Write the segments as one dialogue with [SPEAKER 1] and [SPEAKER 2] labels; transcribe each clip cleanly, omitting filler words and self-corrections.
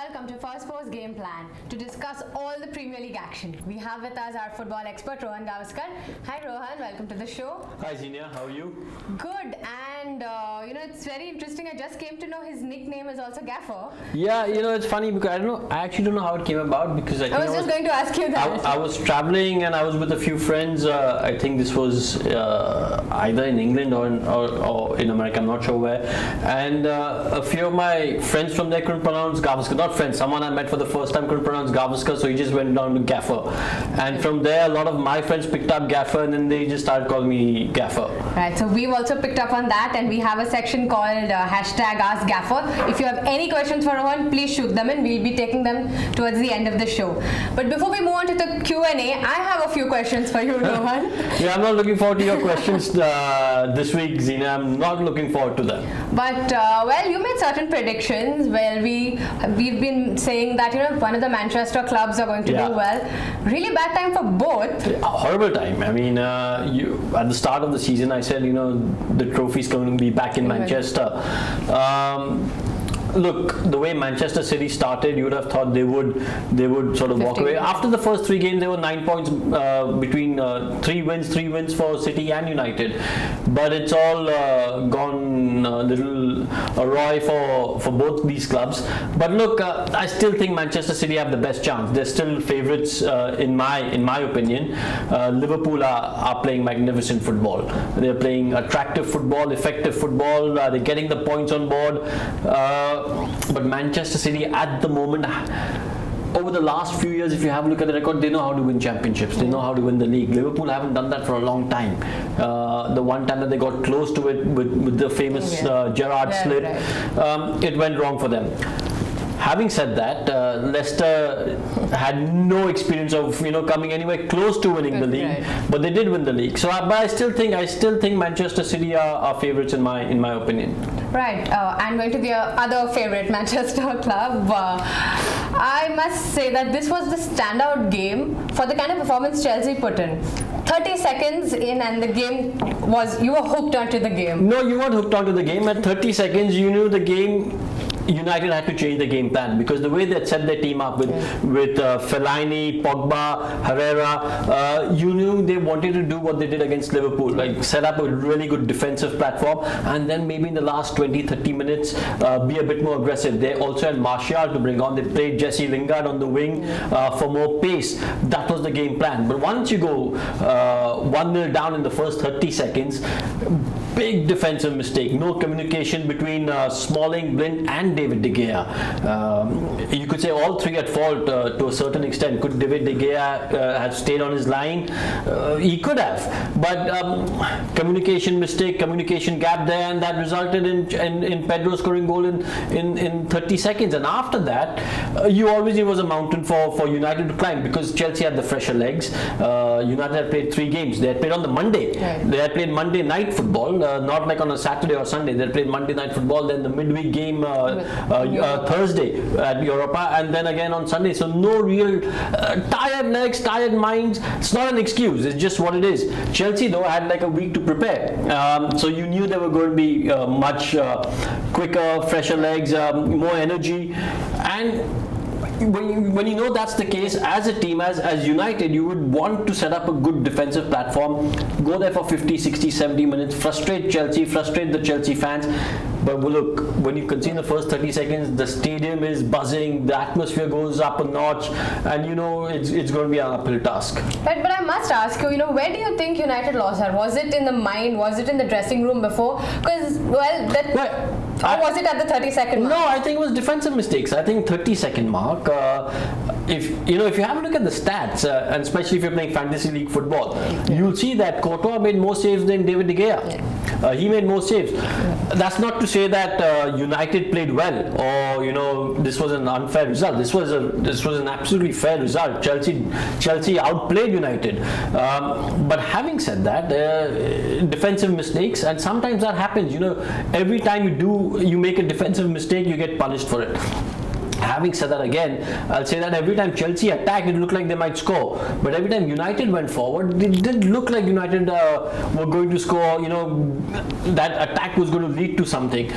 [SPEAKER 1] welcome to First Four's Game Plan to discuss all the Premier League action. We have with us our football expert Rohan Gavaskar. Hi Rohan, welcome to the show.
[SPEAKER 2] Hi Zenia, how are you?
[SPEAKER 1] Good, and it's very interesting. I just came to know his nickname is also Gaffer.
[SPEAKER 2] Yeah, it's funny because I actually don't know how it came about because I
[SPEAKER 1] was just going to ask you that.
[SPEAKER 2] I was traveling and I was with a few friends. I think this was either in England or in America, I'm not sure where. And a few of my friends from there couldn't pronounce Gavaskar. Not friends, someone I met for the first time couldn't pronounce Gavaskar, so he just went down to Gaffer. And from there, a lot of my friends picked up Gaffer, and then they just started calling me Gaffer.
[SPEAKER 1] Right, so we've also picked up on that, and we have a section called hashtag Ask Gaffer. If you have any questions for Rohan, please shoot them in. We'll be taking them towards the end of the show. But before we move on to the Q&A, I have a few questions for you, Rohan.
[SPEAKER 2] Yeah, I'm not looking forward to your questions this week, Zina. I'm not looking forward to them.
[SPEAKER 1] But you made certain predictions. Well, we've been saying that one of the Manchester clubs are going to do well. Really bad time for both.
[SPEAKER 2] A horrible time. I mean, at the start of the season, I said the trophy's going to be back in Manchester. Look, the way Manchester City started, you would have thought they would sort of walk away. After the first 3 games, there were 9 points between 3 wins for City and United. But it's all gone a little awry for both these clubs. But look, I still think Manchester City have the best chance. They're still favourites in my opinion. Liverpool are playing magnificent football. They're playing attractive football, effective football. They're getting the points on board. But Manchester City at the moment, over the last few years, if you have a look at the record, they know how to win championships. They know how to win the league. Liverpool haven't done that for a long time. The one time that they got close to it with the famous Gerrard slip, it went wrong for them. Having said that, Leicester had no experience of coming anywhere close to winning the league, but they did win the league. So, but I still think Manchester City are favourites in my opinion.
[SPEAKER 1] Right, and going to the other favourite Manchester club, I must say that this was the standout game for the kind of performance Chelsea put in. 30 seconds in and the game you were hooked onto the game.
[SPEAKER 2] No, you weren't hooked onto the game. At 30 seconds, you knew the game. United had to change the game plan because the way they set their team up with Fellaini, Pogba, Herrera, you knew they wanted to do what they did against Liverpool, like set up a really good defensive platform, and then maybe in the last 20-30 minutes be a bit more aggressive. They also had Martial to bring on. They played Jesse Lingard on the wing for more pace. That was the game plan. But once you go 1-0 down in the first 30 seconds, big defensive mistake. No communication between Smalling, Blind and David De Gea. You could say all three at fault to a certain extent. Could David De Gea have stayed on his line? He could have. But communication mistake, communication gap there, and that resulted in Pedro scoring goal in 30 seconds. And after that, you always knew it was a mountain for United to climb because Chelsea had the fresher legs. United had played 3 games. They had played on the Monday. Right. They had played Monday night football. Not like on a Saturday or Sunday. They played Monday night football, then the midweek game Thursday at Europa, and then again on Sunday. So no real tired legs, tired minds. It's not an excuse. It's just what it is. Chelsea though had like a week to prepare, so you knew they were going to be much quicker, fresher legs, more energy, and when you know that's the case, as a team, as United, you would want to set up a good defensive platform, go there for 50, 60, 70 minutes, frustrate Chelsea, frustrate the Chelsea fans. But look, when you concede the first 30 seconds, the stadium is buzzing, the atmosphere goes up a notch, and it's going to be an uphill task.
[SPEAKER 1] But I must ask you, where do you think United lost her? Was it in the mind? Was it in the dressing room before? Because, or was it at the 30-second mark?
[SPEAKER 2] No, I think it was defensive mistakes. I think 30-second mark. If you have a look at the stats, and especially if you're playing fantasy league football, you'll see that Courtois made more saves than David De Gea. He made more saves. That's not to say that United played well, or this was an unfair result. This was an absolutely fair result. Chelsea outplayed United. But having said that, defensive mistakes, and sometimes that happens. Every time you make a defensive mistake, you get punished for it. Having said that, again, I'll say that every time Chelsea attacked, it looked like they might score. But every time United went forward, it did look like United were going to score. That attack was going to lead to something.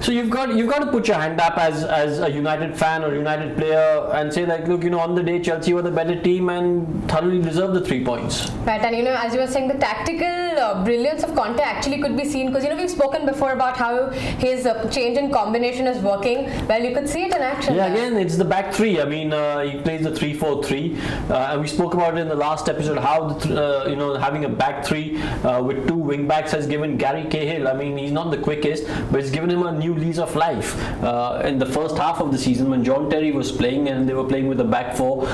[SPEAKER 2] So you've got to put your hand up as a United fan or United player and say like, look, on the day Chelsea were the better team and thoroughly deserved the 3 points.
[SPEAKER 1] Right, and as you were saying, the tactical brilliance of Conte actually could be seen because we've spoken before about how his change in combination is working. Well, you could see it in action.
[SPEAKER 2] Yeah, again, it's the back three. I mean, he plays the 3-4-3, and we spoke about it in the last episode how having a back three with two wing backs has given Gary Cahill. I mean, he's not the quickest, but it's given him a new lease of life. In the first half of the season, when John Terry was playing and they were playing with the back four,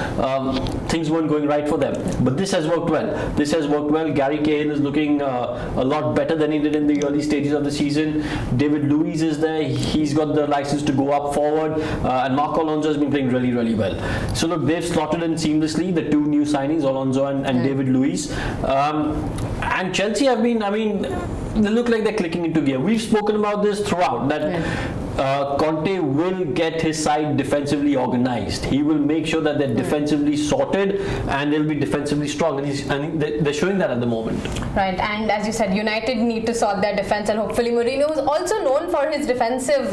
[SPEAKER 2] things weren't going right for them. But this has worked well. This has worked well. Gary Cahill is looking a lot better than he did in the early stages of the season. David Luiz is there. He's got the license to go up forward, and Marco Alonso has been playing really, really well. So look, they've slotted in seamlessly the two new signings, Alonso and David Luiz. And Chelsea have been, they look like they're clicking into gear. We've spoken about this throughout, that Conte will get his side defensively organized. He will make sure that they're defensively sorted and they'll be defensively strong, and they're showing that at the moment.
[SPEAKER 1] Right, and as you said, United need to sort their defense, and hopefully Mourinho is also known for his defensive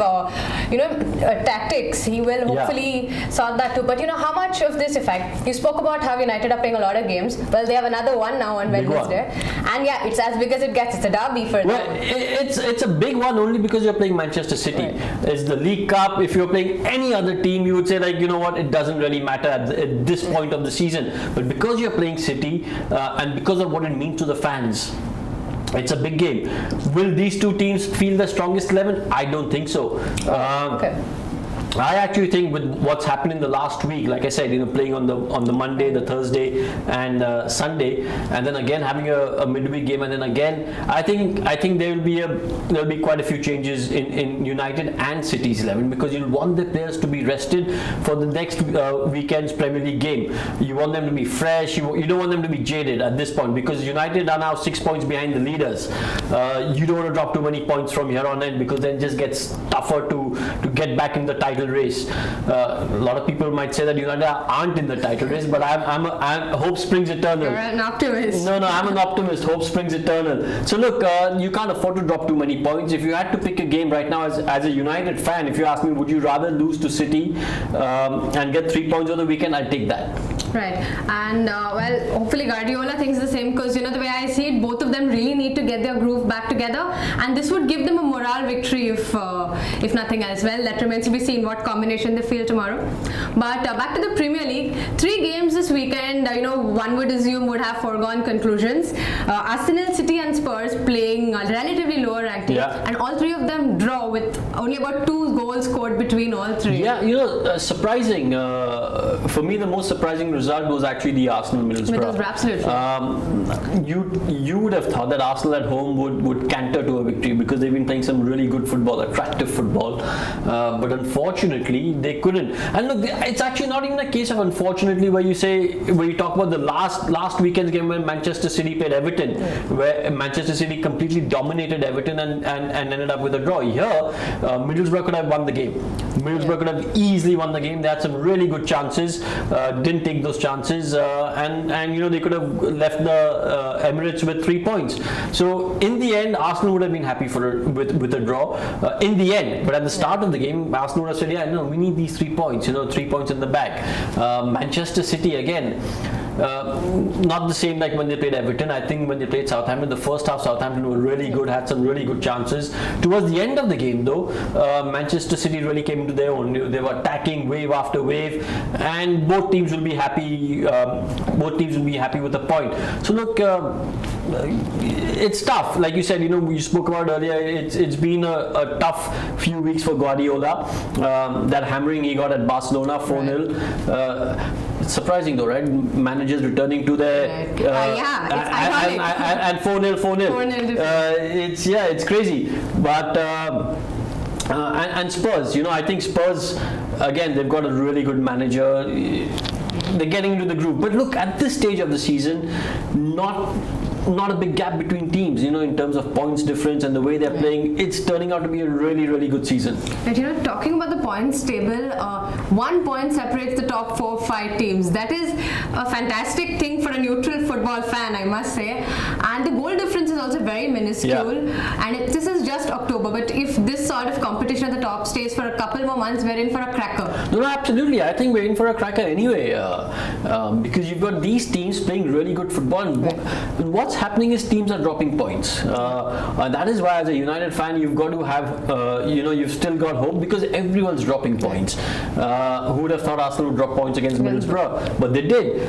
[SPEAKER 1] tactics. He will hopefully sort that too. But how much of this effect? You spoke about how United are playing a lot of games. Well, they have another one now on Wednesday, and it's as big as it gets. It's a derby for them.
[SPEAKER 2] Well, it's a big one only because you're playing Manchester City. Right. It's the League Cup. If you're playing any other team, you would say like, it doesn't really matter at this point of the season. But because you're playing City and because of what it means to the fans, it's a big game. Will these two teams feel the strongest 11? I don't think so.
[SPEAKER 1] Okay.
[SPEAKER 2] I actually think with what's happened in the last week, like I said, playing on the Monday, the Thursday, and Sunday, and then again having a midweek game, and then again, I think there'll be quite a few changes in United and City's 11 because you'll want the players to be rested for the next weekend's Premier League game. You want them to be fresh. You don't want them to be jaded at this point because United are now 6 points behind the leaders. You don't want to drop too many points from here on in because then it just gets tougher to get back in the title race. A lot of people might say that United aren't in the title race, but I'm hope springs eternal.
[SPEAKER 1] You're an optimist.
[SPEAKER 2] No, I'm an optimist. Hope springs eternal. So look, you can't afford to drop too many points. If you had to pick a game right now as a United fan, if you ask me, would you rather lose to City and get 3 points on the weekend? I'd take that.
[SPEAKER 1] Right, and hopefully Guardiola thinks the same because the way I see it, both of them really need to get their groove back together, and this would give them a morale victory if nothing else. Well, that remains to be seen what combination they feel tomorrow. But back to the Premier League, 3 games this weekend. One would assume would have foregone conclusions. Arsenal, City, and Spurs playing relatively lower ranked teams, and all 3 of them draw with only about 2 goals scored between all 3.
[SPEAKER 2] Yeah, surprising. For me, the most surprising result was actually the Arsenal Middlesbrough.
[SPEAKER 1] Absolutely.
[SPEAKER 2] You would have thought that Arsenal at home would canter to a victory because they've been playing some really good football, attractive football, but unfortunately they couldn't. And look, it's actually not even a case of unfortunately where you talk about the last weekend's game when Manchester City played Everton, where Manchester City completely dominated Everton and ended up with a draw. Here, Middlesbrough could have won the game. Middlesbrough could have easily won the game. They had some really good chances, didn't take those chances, and they could have left the Emirates with 3 points. So in the end, Arsenal would have been happy with a draw. In the end, but at the start of the game, Arsenal would have said, we need these 3 points. 3 points in the bag. Manchester City again. Not the same like when they played Everton. I think when they played Southampton, the first half Southampton were really good, had some really good chances. Towards the end of the game though, Manchester City really came into their own. They were attacking wave after wave, and both teams will be happy. Both teams will be happy with the point. So look, it's tough. Like you said, you spoke about earlier. It's been a tough few weeks for Guardiola. That hammering he got at Barcelona, 4-0. It's surprising though, right? Managers returning to their
[SPEAKER 1] it's iconic.
[SPEAKER 2] And 4-0. 4-0. It's crazy. But and Spurs, I think Spurs again, they've got a really good manager. They're getting into the groove. But look, at this stage of the season, not not a big gap between teams, in terms of points difference and the way they're playing. It's turning out to be a really, really good season.
[SPEAKER 1] And talking about the points table, 1 point separates the top 4-5 teams. That is a fantastic thing for a neutral football fan, I must say. And the goal difference is also very minuscule. And this is just October, but if this sort of competition at the top stays for a couple more months, we're in for a cracker.
[SPEAKER 2] No, absolutely. I think we're in for a cracker anyway, because you've got these teams playing really good football. And what's happening is teams are dropping points. And that is why, as a United fan, you've got to have, you've still got hope, because everyone's dropping points. Who would have thought Arsenal would drop points against Middlesbrough? But they did.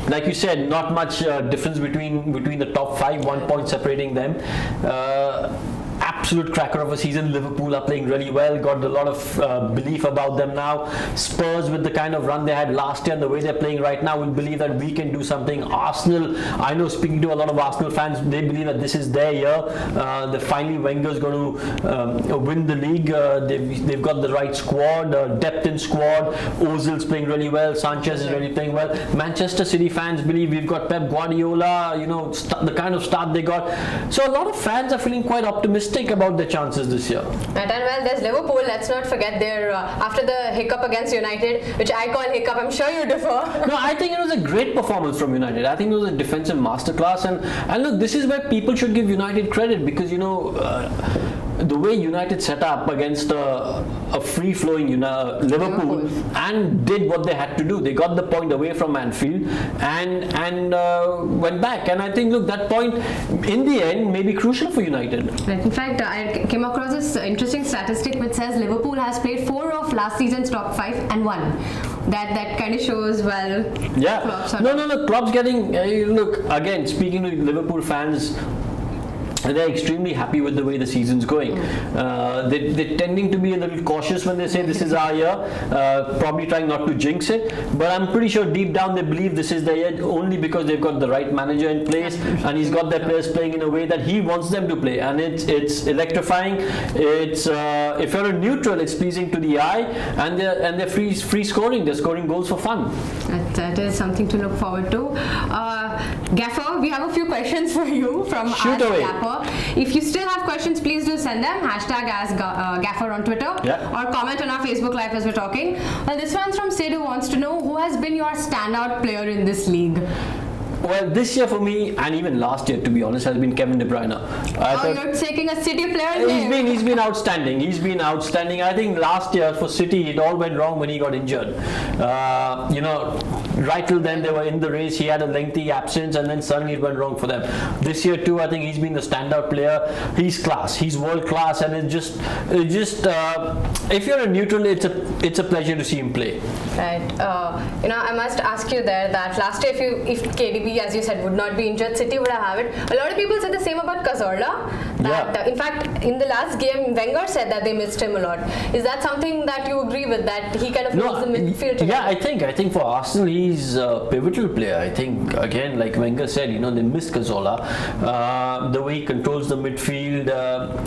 [SPEAKER 2] Like you said, not much difference between the top 5, 1 point separating them. Absolute cracker of a season. Liverpool are playing really well, got a lot of belief about them now. Spurs, with the kind of run they had last year and the way they're playing right now, will believe that we can do something. Arsenal, I know, speaking to a lot of Arsenal fans, they believe that this is their year. That finally Wenger's going to win the league. They've got the right squad, depth in squad. Ozil's playing really well. Sanchez is really playing well. Manchester City fans believe we've got Pep Guardiola, the kind of start they got. So a lot of fans are feeling quite optimistic about their chances this year.
[SPEAKER 1] Right, and well, there's Liverpool. Let's not forget their after the hiccup against United, which I call hiccup. I'm sure you differ.
[SPEAKER 2] No, I think it was a great performance from United. I think it was a defensive masterclass, and look, this is where people should give United credit, because the way United set up against a free-flowing Liverpool and did what they had to do. They got the point away from Anfield and went back. And I think, look, that point in the end may be crucial for United.
[SPEAKER 1] Right. In fact, I came across this interesting statistic which says Liverpool has played 4 of last season's top 5 and won. That kind of shows, well,
[SPEAKER 2] Klopp's no. Klopp's getting, look, again, speaking to Liverpool fans, they're extremely happy with the way the season's going. They're tending to be a little cautious when they say this is our year, probably trying not to jinx it, but I'm pretty sure deep down they believe this is their year, only because they've got the right manager in place and he's got their players playing in a way that he wants them to play, and it's electrifying. It's if you're a neutral, it's pleasing to the eye, and they're free scoring. They're scoring goals for fun.
[SPEAKER 1] That is something to look forward to. Gaffer, we have a few questions for you from
[SPEAKER 2] Shoot away.
[SPEAKER 1] Gaffer. If you still have questions, please do send them. #Gaffer on Twitter, or comment on our Facebook Live as we're talking. Well, this one's from Sid, who wants to know who has been your standout player in this league.
[SPEAKER 2] Well, this year for me, and even last year, to be honest, has been Kevin De Bruyne.
[SPEAKER 1] You're taking a City player name.
[SPEAKER 2] He's been outstanding. I think last year for City, it all went wrong when he got injured. Right till then they were in the race. He had a lengthy absence, and then suddenly it went wrong for them. This year too, I think he's been the standout player. He's class. He's world class, and it just if you're a neutral, it's a pleasure to see him play.
[SPEAKER 1] Right. I must ask you there that last year, if KDB, as you said, would not be injured, City would have it. A lot of people said the same about Cazorla. In fact, in the last game, Wenger said that they missed him a lot. Is that something that you agree with, that he kind of holds the midfield together?
[SPEAKER 2] Yeah, I think for Arsenal, he's a pivotal player. I think, again, like Wenger said, they missed Cazorla. The way he controls the midfield,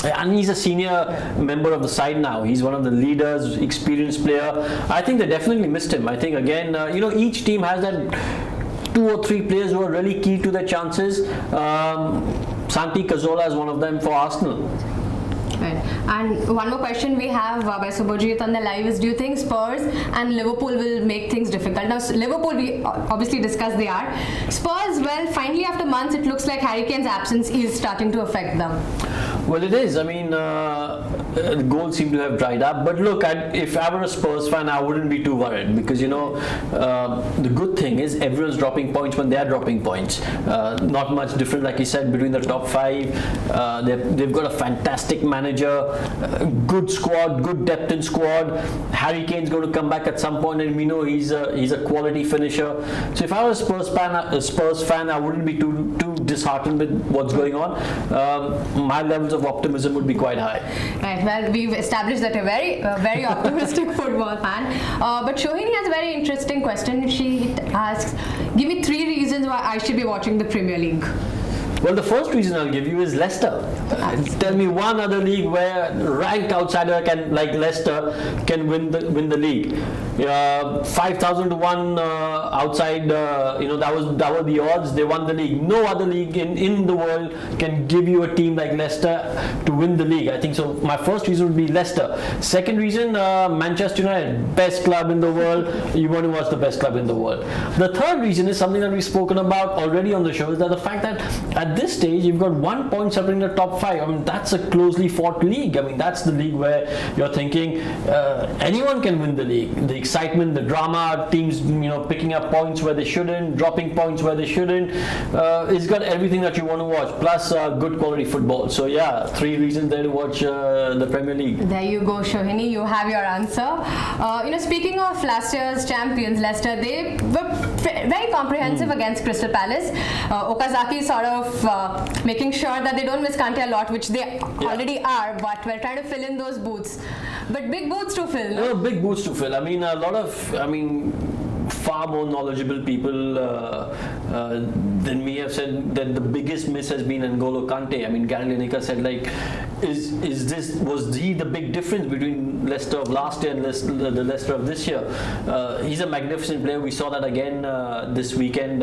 [SPEAKER 2] and he's a senior member of the side now. He's one of the leaders, experienced player. I think they definitely missed him. I think, again, each team has that 2 or 3 players who are really key to their chances. Santi Cazorla is one of them for Arsenal.
[SPEAKER 1] Right. And one more question we have by Subhajit on the live is, do you think Spurs and Liverpool will make things difficult? Now, Liverpool, we obviously discussed they are. Spurs, well, finally after months, it looks like Harry Kane's absence is starting to affect them.
[SPEAKER 2] Well, it is. I mean, the goals seem to have dried up. But look, if I were a Spurs fan, I wouldn't be too worried, because, the good thing is everyone's dropping points when they are dropping points. Not much different, like you said, between the top 5. They've got a fantastic manager, good squad, good depth in squad. Harry Kane's going to come back at some point, and we know he's a quality finisher. So if I was a Spurs fan, I wouldn't be too disheartened with what's going on. My levels of optimism would be quite high.
[SPEAKER 1] Right. Well, we've established that you're very optimistic football fan. But Shohini has a very interesting question. She asks, give me 3 reasons why I should be watching the Premier League.
[SPEAKER 2] Well, the first reason I'll give you is Leicester. Tell me one other league where ranked outsider like Leicester can win the league. 5,000 to 1 outside. That were the odds. They won the league. No other league in the world can give you a team like Leicester to win the league. I think so. My first reason would be Leicester. Second reason, Manchester United, best club in the world. You want to watch the best club in the world. The third reason is something that we've spoken about already on the show, is that the fact that at this stage you've got 1 point separating the top 5. I mean, that's a closely fought league. I mean, that's the league where you're thinking anyone can win the league. The excitement, the drama, teams picking up points where they shouldn't, dropping points where they shouldn't. It's got everything that you want to watch, plus good quality football. So yeah, 3 reasons there to watch the Premier League.
[SPEAKER 1] There you go, Shohini. You have your answer. Speaking of last year's champions, Leicester, they were very comprehensive against Crystal Palace. Okazaki sort of making sure that they don't miss Kante a lot, which they already are, but we're trying to fill in those boots. But big boots to fill. No?
[SPEAKER 2] Big boots to fill. I mean, far more knowledgeable people than me have said that the biggest miss has been N'Golo Kante. I mean, Gary Lineker said, like, was he the big difference between Leicester of last year and the Leicester of this year? He's a magnificent player. We saw that again this weekend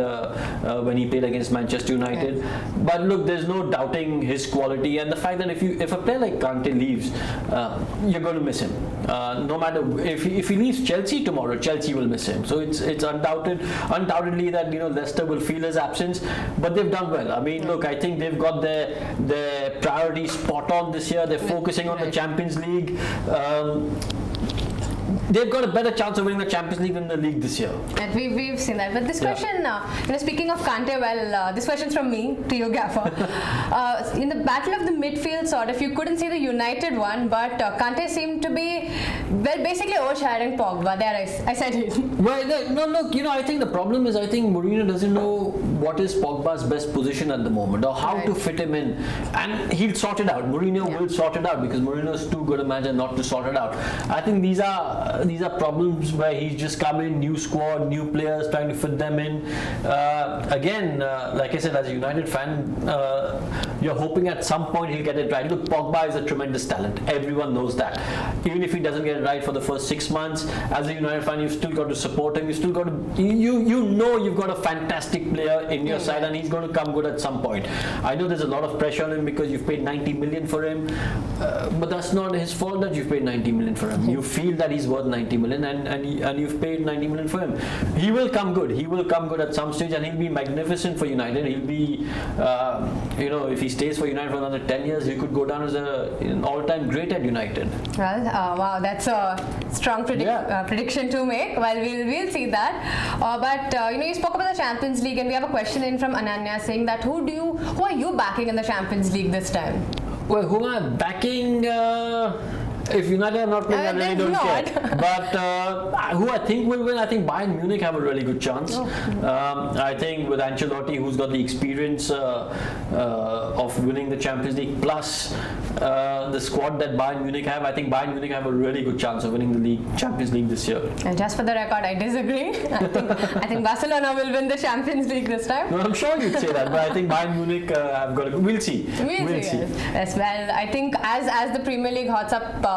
[SPEAKER 2] when he played against Manchester United. Yeah. But look, there's no doubting his quality, and the fact that if a player like Kante leaves, you're going to miss him. No matter if he leaves Chelsea tomorrow, Chelsea will miss him. So it's undoubtedly that Leicester will feel his absence, but they've done well. I mean, look, I think they've got their priorities spot on this year. They're focusing on the Champions League. They've got a better chance of winning the Champions League than the league this year.
[SPEAKER 1] And we've seen that. But this question, speaking of Kante, this question's from me to you, Gaffer. In the battle of the midfield sort, if you couldn't see the United one, but Kante seemed to be, basically overshadowing Pogba. There, I said it.
[SPEAKER 2] Well, no, look, I think the problem is, I think Mourinho doesn't know what is Pogba's best position at the moment or how to fit him in. And he'll sort it out. Mourinho will sort it out, because Mourinho is too good a manager not to sort it out. I think these are problems where he's just come in, new squad, new players, trying to fit them in. Again, like I said, as a United fan, you're hoping at some point he'll get it right. Look, Pogba is a tremendous talent. Everyone knows that. Even if he doesn't get it right for the first 6 months, as a United fan, you've still got to support him. You still got to, you've got a fantastic player in your side, and he's going to come good at some point. I know there's a lot of pressure on him because you've paid 90 million for him, but that's not his fault that you've paid 90 million for him. You feel that he's worth 90 million, and you've paid 90 million for him. He will come good. He will come good at some stage, and he'll be magnificent for United. He'll be, if he stays for United for another 10 years, he could go down as an all-time great at United.
[SPEAKER 1] Well, wow, that's a strong prediction to make. Well, we'll see that. But you spoke about the Champions League, and we have a question in from Ananya saying that who are you backing in the Champions League this time?
[SPEAKER 2] Well, who am I backing? If United are not playing, I really don't care. But who I think will win, I think Bayern Munich have a really good chance. I think with Ancelotti, who's got the experience of winning the Champions League, plus the squad that Bayern Munich have, I think Bayern Munich have a really good chance of winning the Champions League this year. And
[SPEAKER 1] just for the record, I disagree. I think Barcelona will win the Champions League this time.
[SPEAKER 2] No, I'm sure you'd say that, but I think Bayern Munich have got we'll see.
[SPEAKER 1] We'll see. Yes, well, I think as the Premier League hots up,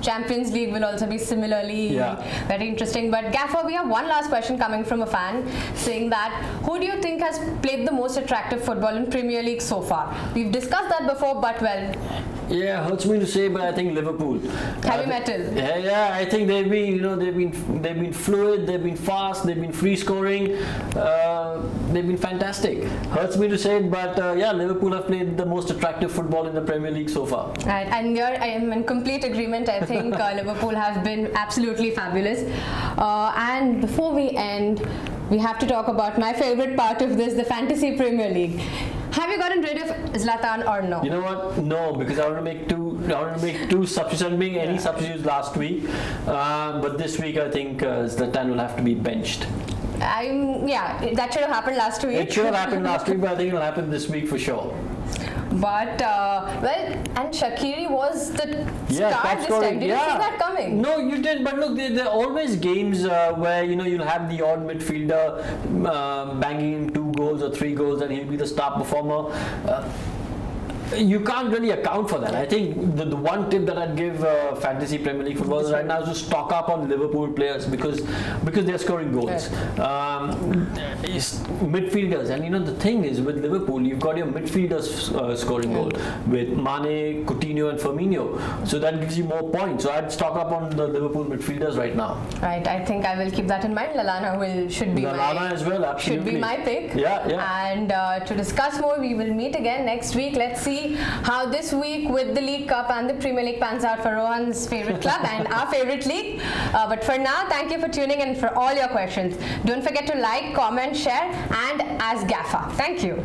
[SPEAKER 1] Champions League will also be similarly very interesting. But Gaffer, we have one last question coming from a fan saying that who do you think has played the most attractive football in Premier League so far? We've discussed that before, but
[SPEAKER 2] yeah, hurts me to say, but I think Liverpool.
[SPEAKER 1] Heavy metal.
[SPEAKER 2] Yeah, I think they've been fluid, they've been fast, they've been free scoring, they've been fantastic. Hurts me to say it, but Liverpool have played the most attractive football in the Premier League so far.
[SPEAKER 1] Right, and I am in complete agreement. I think Liverpool have been absolutely fabulous. And before we end, we have to talk about my favorite part of this, the Fantasy Premier League. Have you gotten rid of Zlatan or no?
[SPEAKER 2] You know what? No, because I want to make two substitutes. I didn't make any substitutes last week, but this week I think Zlatan will have to be benched.
[SPEAKER 1] That should have happened last week.
[SPEAKER 2] It should have happened last week, but I think it'll happen this week for sure.
[SPEAKER 1] But and Shaqiri was the
[SPEAKER 2] Yeah,
[SPEAKER 1] star
[SPEAKER 2] top
[SPEAKER 1] this
[SPEAKER 2] scoring.
[SPEAKER 1] time. Did you see that coming?
[SPEAKER 2] No, you did. But look, there are always games where you'll have the odd midfielder banging in 2 goals or 3 goals, and he'll be the star performer. You can't really account for that. I think the one tip that I'd give fantasy Premier League footballers right now is to stock up on Liverpool players because they're scoring goals. Midfielders, and the thing is with Liverpool, you've got your midfielders scoring goal with Mane, Coutinho, and Firmino. So that gives you more points. So I'd stock up on the Liverpool midfielders right now.
[SPEAKER 1] Right. I think I will keep that in mind. Lallana should be
[SPEAKER 2] as well. Absolutely.
[SPEAKER 1] Should be my pick.
[SPEAKER 2] Yeah.
[SPEAKER 1] And to discuss more, we will meet again next week. Let's see how this week with the League Cup and the Premier League pans out for Rohan's favorite club and our favorite league. But for now, thank you for tuning in for all your questions. Don't forget to like, comment, share, and ask Gaffa. Thank you.